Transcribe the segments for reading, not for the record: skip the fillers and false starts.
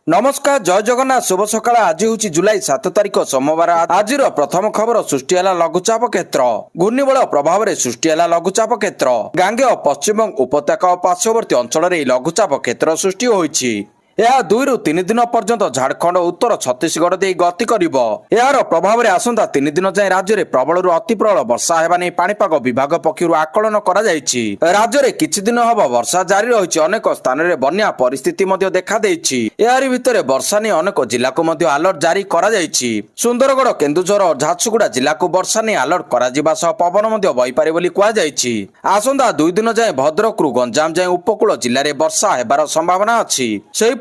नमस्कार जय जगन्नाथ शुभ सकाळ। आज हूँ जुलाई 7 तारिख सोमवार। आज प्रथम खबर सृष्टि है लघुचाप क्षेत्र। घूर्णिबल प्रभाव में सृष्टि है लघुचाप क्षेत्र। गांगेय पश्चिम उपत्यका और पार्श्ववर्ती अंचल में लघुचाप क्षेत्र सृष्टि होईछि। यह 2 ରୁ 3 दिन पर्यंत झारखंड उत्तर छत्तीसगढ़ दे गति करिबो। यार प्रभाव में आसंता 3 दिन जाए राज्य में प्रबल अति प्रबल वर्षा हेबा नै पाणीपाग विभाग पक्षरु आकलन करा जायछि। राज्य में किछि दिन हबो वर्षा जारी रहिछि। अनेक स्थान में बन्या परिस्थिति मध्ये देखा देछि। यार भितर वर्षा नै अनेक जिला को मध्ये अलर्ट जारी करा जायछि। सुंदरगढ़ केन्दुझर और झारसुगुड़ा जिला को वर्षा नै अलर्ट करा जिबा सह पवन मध्ये बहि पारे बोली कुआ जायछि। आसंता 2 दिन जाए भद्रक रु गंजाम जाए उपकूल जिले में वर्षा हेबार संभावना अछि।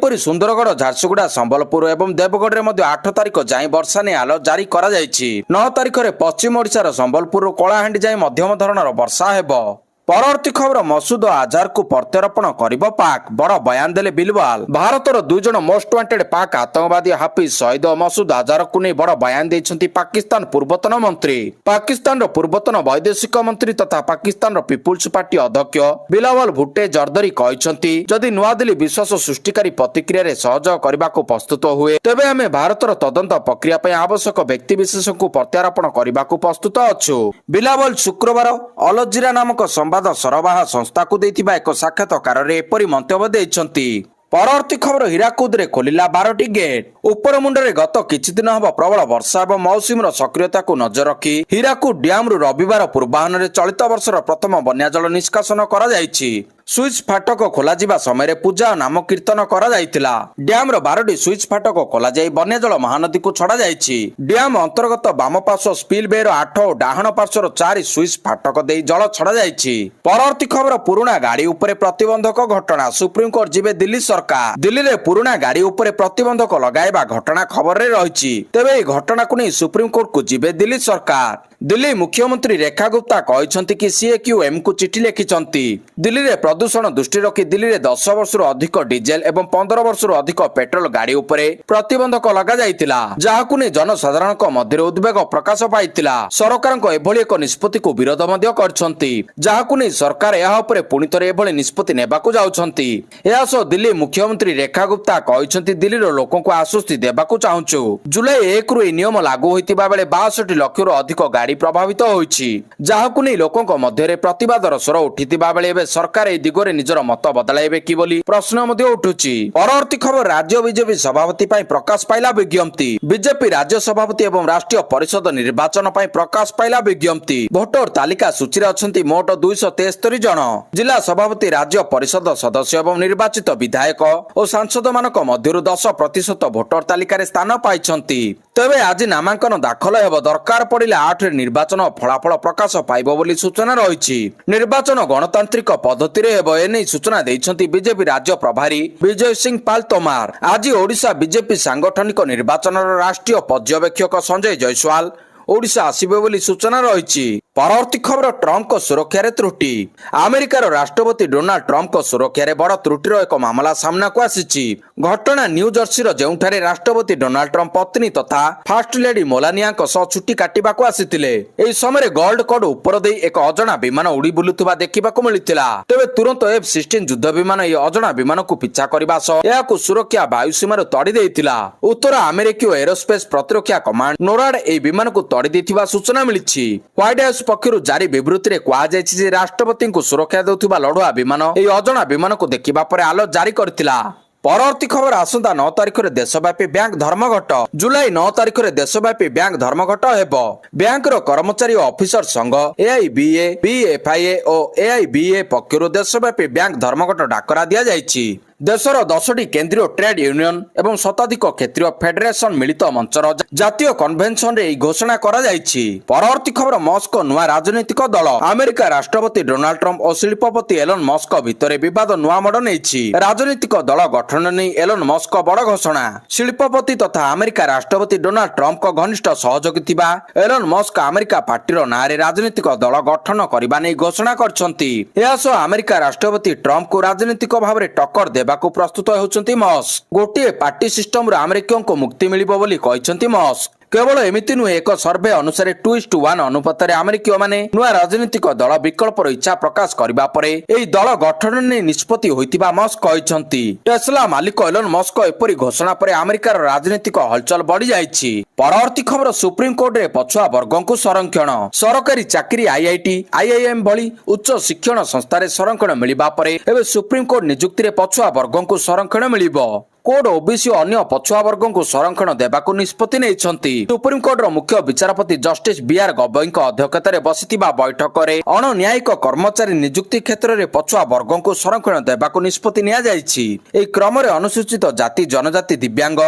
सुंदरगढ़ झारसुगुड़ा संबलपुर एवं देवगढ़ में 8 तारिख जाए वर्षा ने अलर्ट जारी करा जायछि। 9 तारिख में पश्चिम ओडिशार संबलपुर कलाहांडी जाए मध्यम धरणर वर्षा हेबो। परवर्ती खबर मसूद अजहर को प्रत्यारोपण करिबो पाक। बड़ बयान देले बिलवाल। भारतर 2 जन मोस्ट वांटेड पाक आतंकवादी हाफिज सईद और मसूद अजहर को नहीं बड़ बयान देइछंती पाकिस्तान पूर्वतन मंत्री। पाकिस्तान पूर्वतन वैदेशिक मंत्री तथा पाकिस्तान पीपुल्स पार्टी अध्यक्ष बिलावल भुट्टे जरदरी कहते जदि नुआदिल्ली विश्वास सृष्टिकारी प्रतिक्रिया रे सहयोग करने को प्रस्तुत हुए तेबे आमे भारतर तदंत प्रक्रिया पे आवश्यक व्यक्तिविशेष को प्रत्यारोपण करने को प्रस्तुत अछु। बिलावल शुक्रवार अल जजीरा नामक संवाद सरबराह संस्था को देथिबा एक साक्षात्कार रे एपरि मंतव्य देइछंती। परवर्ती खबर हीराकुद रे खोलिला 12टी गेट। उपर मुंडरे गत किछि दिन हबो प्रबल वर्षा एवं मौसुमीर सक्रियता को नजर रखी हीराकुद डैम रु रविवार पूर्वाहन रे चलित वर्षर प्रथम बन्या जल निष्कासन करा जायछि। स्विच फाटक खोला जिबा समय पूजा नाम कीर्तन करा जायतिला। डैम रो 12टी स्विच फाटक खोला जाई बन्या जल महानदी को छड़ा जायछि। डैम अंतर्गत वाम पार्श्व स्पिल बे रो 8 और डाहण पार्श्व 4 स्विच फाटक देई जल छड़ा जायछि। परवर्ती खबर पुराना गाड़ी उपरे प्रतिबंधक घटना। सुप्रीम कोर्ट जिबे दिल्ली सरकार। दिल्ली रे पुराना गाड़ी उपरे प्रतिबंधक लगाइबा घटना खबर रे रहिछि। तेबे ए घटना को नै सुप्रीम कोर्ट को जिबे दिल्ली सरकार। दिल्ली मुख्यमंत्री रेखा गुप्ता कहते कि सीएक्यूएम को चिठी लिखिंट दिल्ली रे प्रदूषण दृष्टि रखी दिल्ली रे 10 वर्ष अधिक डीजेल एवं 15 वर्ष अधिक पेट्रोल गाड़ी उपरे प्रतिबंधक लगा जाइतिला। जाहाकु नै जनसाधारण मध्य उद्वेग प्रकाश पाइतिला। सरकार एभली एक निष्पत्ति को विरोध मध्य करछंती। जाहाकु नै सरकार एहा उपरे पुणी थरे एभली निष्पत्ति नेबाकू जाउछंती। एहा सो दिल्ली मुख्यमंत्री रेखा गुप्ता कहते दिल्ली रो लोकों को आश्वस्ति देबाकू चाहूछु। जुलाई 1 रु नियम लागू होइतिबा बेले 62 लाख रु अधिक गाड़ी प्रभावित होइछि। जाहाकु नै लोकों मध्य प्रतिवादर स्वर उठितिबा बेले एबे सरकार ए दिगरे निजर मत बदलाइबे कि बोली प्रश्न मध्य उठुछि। परवर्ती खबर राज्य बीजेपी सभापति पई प्रकाश पाइला विज्ञप्ति। बीजेपी राज्य सभापति एवं राष्ट्रीय परिषद निर्वाचन पई प्रकाश पाइला विज्ञप्ति। भोटर तालिका सूची रे अछंती मोट 273 जन। जिला सभापति राज्य परिषद सदस्य एवं निर्वाचित विधायक और सांसद मानक मध्यरु 10% भोटर तालिका रे स्थान पाइछंती। तेबे आज नामांकन दाखल हेब। दरकार पड़िले 8 रे निर्वाचन फलाफल प्रकाश पाइबो बोली सूचना रहिछि। निर्वाचन गणतांत्रिक पद्धति रे हेब एनै सूचना दैछंती बीजेपी राज्य प्रभारी विजय सिंह पाल तोमार। आज ओडिशा बीजेपी सांगठनिक निर्वाचन राष्ट्रीय पर्यवेक्षक संजय जयसवाल ओडिशा आसिबे बोली सूचना रहिछि। परवर्ती खबर ट्रम्प को सुरक्षा रे त्रुटि। अमेरिकार राष्ट्रपति डोनाल्ड ट्रम्प को सुरक्षा रे बड़ त्रुटिर एक मामला सामना को आसीछि। घटना न्यू जर्सीर जेउठारे राष्ट्रपति डोनाल्ड ट्रम्प पत्नी तथा फर्स्ट लेडी मेलानिया सह छुट्टी काटिबा को आसीथिले। एही समय गोल्ड कोड ऊपर देई एक अजଣା विमान उड़ी बुलुथुबा देखिबा को मिलिथिला। तेबे तुरंत F-16 युद्ध विमान ए अजଣା विमान को पिछा करबा सह एहाकु सुरक्षा वायुसीमार तड़ी देइथिला। उत्तर अमेरिकीय एरोस्पेस प्रतिरक्षा कमांड नोराड ए विमान को तड़ी देथिबा सूचना मिलिछि। व्हाइट हाउस पक्षरु जारी विवृत्ति रे कुआ जायछि जे राष्ट्रपति को सुरक्षा देउथुबा लढुआ विमान ए अजଣା विमान को देखिबा परे अलर्ट जारी करथिला। परवर्ती खबर आसंता 9 तारिख रे देशव्यापी बैंक धर्मघट। जुलाई 9 तारिख रे देशव्यापी बैंक धर्मघट हेबो। बैंक रो कर्मचारी और ऑफिसर संघ AIBA, BFIA और AIBA पक्षरु देशव्यापी बैंक धर्मघट डाकरा दिया जायछि। देशर 10टी केंद्रीय ट्रेड यूनियन एवं शताधिक क्षेत्रीय फेडरेशन मिलित मंचर जातीय कन्वेंशन रे घोषणा करा जायछि। परवर्ती खबर मस्क नुआ राजनीतिक दल। अमेरिका राष्ट्रपति डोनाल्ड ट्रम्प और शिल्पपति एलन मस्क भितरे विवाद नुआ मोड़ नेछि। राजनीतिक दल गठन नै एलन मस्क बड़ घोषणा। शिल्पपति तथा अमेरिका राष्ट्रपति डोनाल्ड ट्रम्प को घनिष्ठ सहयोगी थिबा एलन मस्क अमेरिका पार्टीर नारे राजनीतिक दल गठन करबा नै घोषणा करछंती। एहा सो अमेरिका राष्ट्रपति ट्रम्प को राजनीतिक भाव रे टक्कर देबाकू प्रस्तुत होउछंती मस्क। गोटे पार्टी सिस्टम रो अमेरिकन को मुक्ति मिलिबो बोली कहछंती मस्क। केवल एमिति नुहे एक सर्वे अनुसार 2:1 अनुपात अमेरिकीय माने नुआ राजनीतिक दल विकल्पर इच्छा प्रकाश करबा परे एही दल गठन ने निष्पत्ति होइतिबा मस्क कहिसंती। टेस्ला मालिक एलन मस्क एपरि घोषणा परे अमेरिकार राजनीतिक हलचल बढ़ी जाइछि। परवर्ती खबर सुप्रीम कोर्ट रे पछुआ वर्गों को संरक्षण सरकारी चाकरी आईआईटी आईआईएम भली उच्च शिक्षण संस्था रे संरक्षण मिलिबा परे एबे सुप्रीम कोर्ट नियुक्ति रे पछुआ वर्गों को संरक्षण मिलिबो। कोर्ट ओबीसी अन्य पछुआ वर्गों को संरक्षण देबाकू निष्पत्ति नेइछंती। सुप्रीम कोर्ट रो मुख्य विचारपति जस्टिस बीआर गवई अध्यक्षता रे बसिथिबा बैठक रे अणन्यायिक कर्मचारी नियुक्ति क्षेत्र रे पछुआ वर्गों को संरक्षण देबाकू निष्पत्ति निया जाइछि। एही क्रम रे अनुसूचित जाति जनजाति दिव्यांग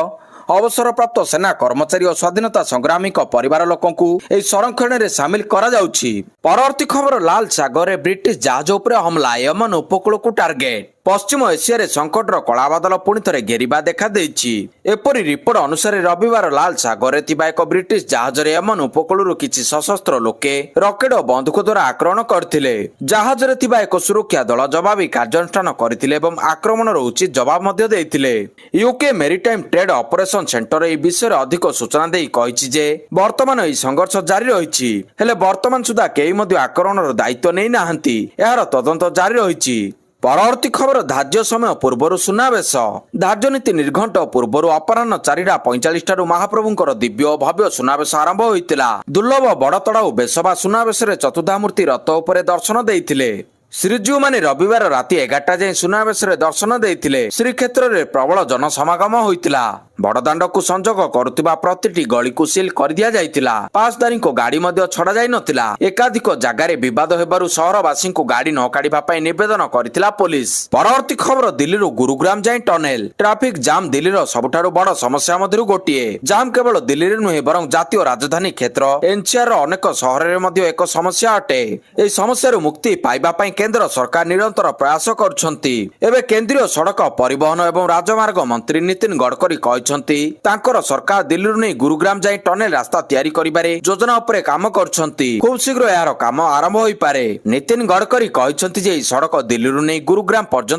अवसरप्राप्त सेना कर्मचारी और स्वाधीनता संग्रामी परिवार लोकंकु एही संरक्षण रे शामिल करा जाउछि। परवर्ती खबर लाल सागर रे ब्रिटिश जहाज उपरे हमला यमन उपकूल को टार्गेट। पश्चिम एशिया रे संकटर कला बादल पुणी थे घेरिबा देखा देइछि। एपरि रिपोर्ट अनुसार रविवार लाल सागर रे थिबा एक ब्रिटिश जहाज रे यमन उपकूल किछि सशस्त्र लोके रॉकेट और बंदूक द्वारा आक्रमण करथिले। जहाज रे थिबा एक सुरक्षा दल जवाबी कार्यानुष्ठान करथिले एवं आक्रमण रो उचित जवाब मध्ये देइथिले। UK maritime trade operation centre ए विषय अधिक सूचना देई कहिछि जे वर्तमान एही संघर्ष जारी रहिछि हेले वर्तमान सुधा केही मध्ये आक्रमण रो दायित्व नै नाहंती। एहार तदंत जारी रहिछि। परवर्ती खबर धार्य समय पूर्व सुनावेश धार्य नीति निर्घंट पूर्व अपराह 4:45 ठारू महाप्रभुंकर दिव्य और भव्य सुनावेश आरंभ होइतिला। दुर्लभ बड़तड़ाऊ बेसभा सुनावेश चतुर्धामूर्ति रथ उपरे दर्शन देइथिले। श्रीजीव माने रविवार राति 11टा जाए सुनावेश दर्शन देइथिले। श्रीक्षेत्र रे प्रबल जनसमागम होइतिला। बड़दाण्ड को संजोग करुवा प्रतिटी गली को सील कर दिया जाइतिला। पासदारी को गाड़ी मध्य छड़ा जाई नथिला। एकाधिक जगार विवाद हेबारु सहरवासी को गाड़ी न काढ़िबा पई निवेदन करितिला पुलिस। परवर्ती खबर दिल्ली गुरुग्राम जाए टनेल ट्राफिक जाम दिल्ली सबुठारु बड़ समस्या मध्यरु गोटिए। जाम केवल दिल्ली रे नुहे बरं जातीय राजधानी क्षेत्र एनसीआर अनेक सहर रे मध्य एक समस्या अटे। एही समस्या मुक्ति पाइबा पई केंद्र सरकार निरंतर प्रयास करुछंती। एबे केंद्रीय सड़क परिवहन एवं राजमार्ग मंत्री नितिन गडकरी तांकर सरकार दिल्ली नहीं गुरुग्राम जाए टनेल रास्ता तैयारी करिबारे योजना उपरे काम करछंती। खूब शीघ्र यार काम आरंभ होई पारे। नितिन गडकरी कहछंती जे सड़क दिल्ली नहीं गुरुग्राम पर्यंत